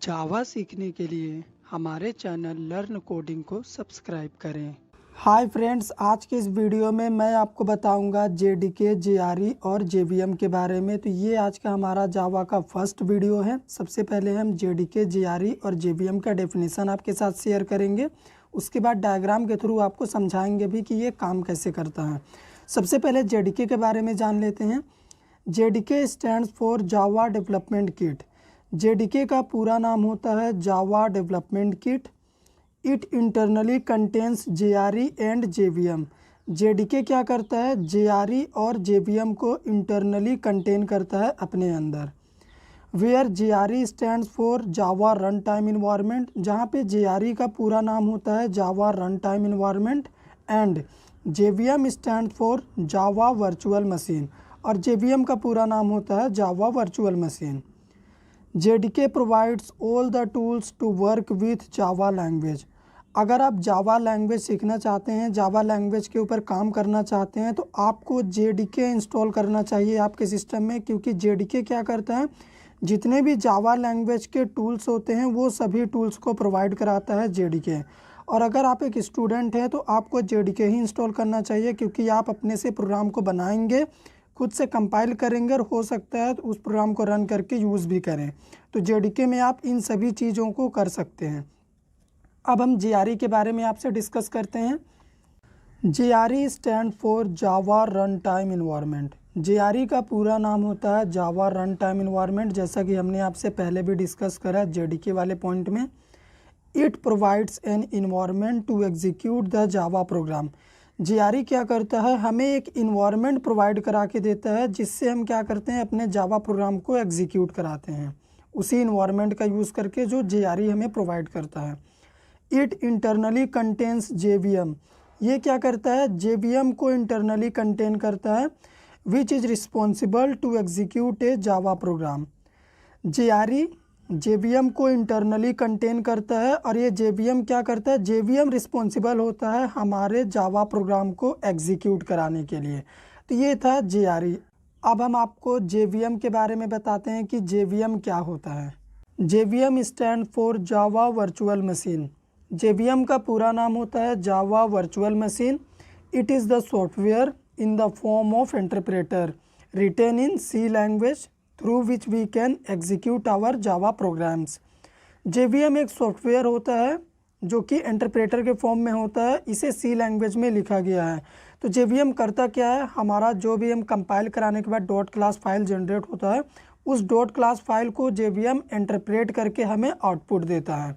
जावा सीखने के लिए हमारे चैनल लर्न कोडिंग को सब्सक्राइब करें। हाय फ्रेंड्स, आज के इस वीडियो में मैं आपको बताऊंगा जेडीके, जेआरई और जेवीएम के बारे में। तो ये आज का हमारा जावा का फर्स्ट वीडियो है। सबसे पहले हम जेडीके, जेआरई और जेवीएम का डेफिनेशन आपके साथ शेयर करेंगे। उसके बाद डायग्राम के थ्रू आपको समझाएंगे भी कि ये काम कैसे करता है। सबसे पहले जेडीके के बारे में जान लेते हैं। JDK stands for Java development kit. JDK का पूरा नाम होता है Java development kit. It internally contains JRE and JVM. JDK क्या करता है, जेआरई और जेवीएम को इंटरनली कंटेन करता है अपने अंदर। Where JRE stands for Java run time environment, जहाँ पे जेआरई का पूरा नाम होता है Java run time environment. And JVM stand for Java virtual machine, और जेवीएम का पूरा नाम होता है Java virtual machine. JDK provides all the tools to work with Java language. अगर आप जावा लैंग्वेज सीखना चाहते हैं, जावा लैंग्वेज के ऊपर काम करना चाहते हैं, तो आपको जेडीके इंस्टॉल करना चाहिए आपके सिस्टम में। क्योंकि जेडीके क्या करता है, जितने भी जावा लैंग्वेज के टूल्स होते हैं वो सभी टूल्स को प्रोवाइड कराता है जेडीके। और अगर आप एक स्टूडेंट हैं तो आपको जेडीके ही इंस्टॉल करना चाहिए, क्योंकि आप अपने से प्रोग्राम को बनाएंगे, खुद से कंपाइल करेंगे और हो सकता है तो उस प्रोग्राम को रन करके यूज़ भी करें। तो जेडीके में आप इन सभी चीज़ों को कर सकते हैं। अब हम जेआरई के बारे में आपसे डिस्कस करते हैं। JRE stand for Java run time environment. JRE का पूरा नाम होता है जावा रन टाइम इन्वायरमेंट, जैसा कि हमने आपसे पहले भी डिस्कस करा जेडीके वाले पॉइंट में। It provides an environment to execute the Java program. JRE क्या करता है, हमें एक इन्वायरमेंट प्रोवाइड करा के देता है, जिससे हम क्या करते हैं, अपने जावा प्रोग्राम को एग्जीक्यूट कराते हैं उसी इन्वायरमेंट का यूज़ करके जो जेआरई हमें प्रोवाइड करता है। It internally contains JVM. ये क्या करता है, जेवीएम को इंटरनली कंटेन करता है, which is responsible to execute a Java program. JRE JVM को इंटरनली कंटेन करता है, और ये जेवीएम क्या करता है, जेवीएम रिस्पॉन्सिबल होता है हमारे जावा प्रोग्राम को एग्जीक्यूट कराने के लिए। तो ये था जेआरई। अब हम आपको जेवीएम के बारे में बताते हैं कि जेवीएम क्या होता है। JVM stand for Java virtual machine. JVM का पूरा नाम होता है Java virtual machine. It is the software in the form of interpreter written in C language through which we can execute our Java programs. JVM एक software होता है जो कि इंटरप्रेटर के फॉर्म में होता है, इसे सी लैंग्वेज में लिखा गया है। तो जेवीएम करता क्या है, हमारा जो भी हम कंपाइल कराने के बाद डॉट क्लास फाइल जनरेट होता है, उस डॉट क्लास फाइल को जेवीएम इंटरप्रेट करके हमें आउटपुट देता है,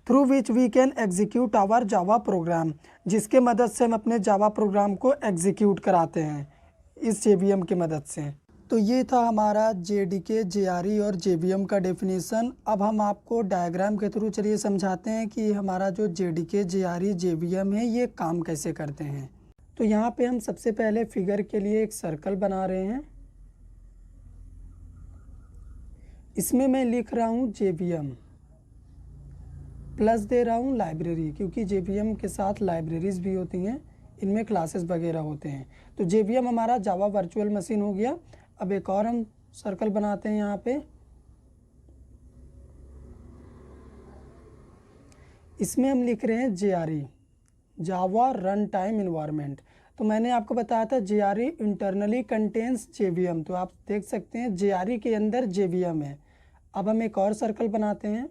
through which we can execute our Java program, जिसके मदद से हम अपने जावा प्रोग्राम को एग्जीक्यूट कराते हैं इस जेवीएम की मदद से। तो ये था हमारा जेडीके, जेआरई और जेवीएम का डेफिनेशन। अब हम आपको डायग्राम के थ्रू चलिए समझाते हैं कि हमारा जो जेडीके, जेआरई, जेवीएम है ये काम कैसे करते हैं। तो यहाँ पे हम सबसे पहले फिगर के लिए एक सर्कल बना रहे हैं। इसमें मैं लिख रहा हूँ जेवीएम, प्लस दे रहा हूँ लाइब्रेरी, क्योंकि जेवीएम के साथ लाइब्रेरीज भी होती हैं, इनमें क्लासेस वगैरह होते हैं। तो जेवीएम हमारा जावा वर्चुअल मशीन हो गया। अब एक और हम सर्कल बनाते हैं यहाँ पे। इसमें हम लिख रहे हैं जेआरई, जावा रन टाइम इन्वायरमेंट। तो मैंने आपको बताया था जेआरई इंटरनली कंटेन्स जेवीएम, तो आप देख सकते हैं जेआरई के अंदर जेवीएम है। अब हम एक और सर्कल बनाते हैं।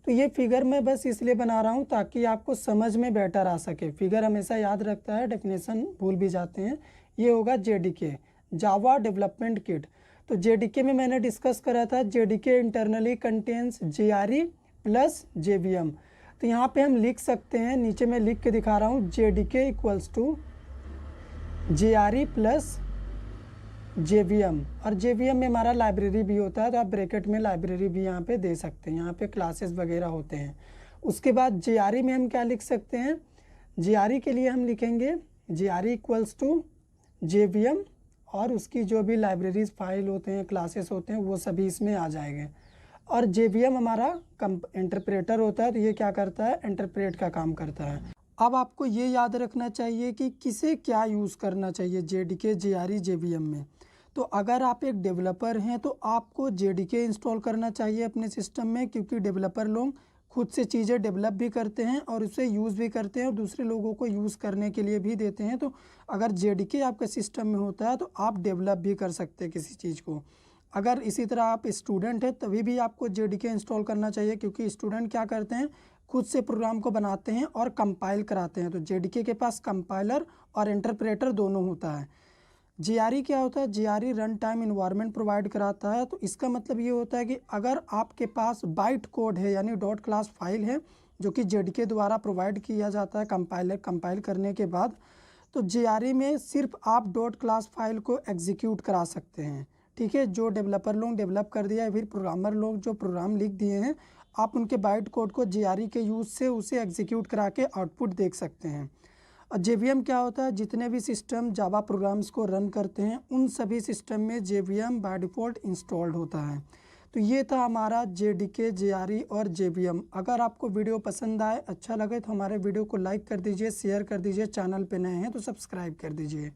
तो ये फिगर मैं बस इसलिए बना रहा हूँ ताकि आपको समझ में बेटर आ सके। फिगर हमेशा याद रखता है, डेफिनेशन भूल भी जाते हैं। ये होगा जेडीके, जावा डेवलपमेंट किट। तो जेडीके में मैंने डिस्कस करा था JDK internally contains JRE plus JVM. तो यहाँ पे हम लिख सकते हैं, नीचे मैं लिख के दिखा रहा हूँ, JDK equals to JRE plus JVM. और जेवीएम में हमारा लाइब्रेरी भी होता है, तो आप ब्रैकेट में लाइब्रेरी भी यहाँ पे दे सकते हैं, यहाँ पे क्लासेस वगैरह होते हैं। उसके बाद जेआरई में हम क्या लिख सकते हैं, जेआरई के लिए हम लिखेंगे जेआरई इक्वल्स टू जेवीएम, और उसकी जो भी लाइब्रेरीज फाइल होते हैं, क्लासेस होते हैं, वो सभी इसमें आ जाएंगे। और जेवीएम हमारा इंटरप्रेटर होता है, तो ये क्या करता है, इंटरप्रेट का काम करता है। अब आपको ये याद रखना चाहिए कि किसे क्या यूज़ करना चाहिए जेडीके, जेआरई, जेवीएम में। तो अगर आप एक डेवलपर हैं तो आपको JDK इंस्टॉल करना चाहिए अपने सिस्टम में, क्योंकि डेवलपर लोग खुद से चीज़ें डेवलप भी करते हैं और उसे यूज़ भी करते हैं और दूसरे लोगों को यूज़ करने के लिए भी देते हैं। तो अगर JDK आपके सिस्टम में होता है तो आप डेवलप भी कर सकते हैं किसी चीज़ को। अगर इसी तरह आप स्टूडेंट हैं तभी भी आपको JDK इंस्टॉल करना चाहिए, क्योंकि स्टूडेंट क्या करते हैं, खुद से प्रोग्राम को बनाते हैं और कंपाइल कराते हैं। तो JDK के पास कंपाइलर और इंटरप्रेटर दोनों होता है। JRE क्या होता है, JRE run time environment provide कराता है। तो इसका मतलब ये होता है कि अगर आपके पास बाइट कोड है यानी डॉट क्लास फाइल है जो कि JDK द्वारा प्रोवाइड किया जाता है कंपाइल करने के बाद, तो JRE में सिर्फ आप डॉट क्लास फाइल को एग्जीक्यूट करा सकते हैं। ठीक है, जो डेवलपर लोग डेवलप कर दिया है, फिर प्रोग्रामर लोग जो प्रोग्राम लिख दिए हैं, आप उनके बाइट कोड को JRE के यूज़ से उसे एग्जीक्यूट करा के आउटपुट देख सकते हैं। और JVM क्या होता है, जितने भी सिस्टम जावा प्रोग्राम्स को रन करते हैं उन सभी सिस्टम में JVM बाय डिफ़ॉल्ट इंस्टॉल्ड होता है। तो ये था हमारा JDK, JRE और JVM। अगर आपको वीडियो पसंद आए, अच्छा लगे तो हमारे वीडियो को लाइक कर दीजिए, शेयर कर दीजिए, चैनल पे नए हैं तो सब्सक्राइब कर दीजिए।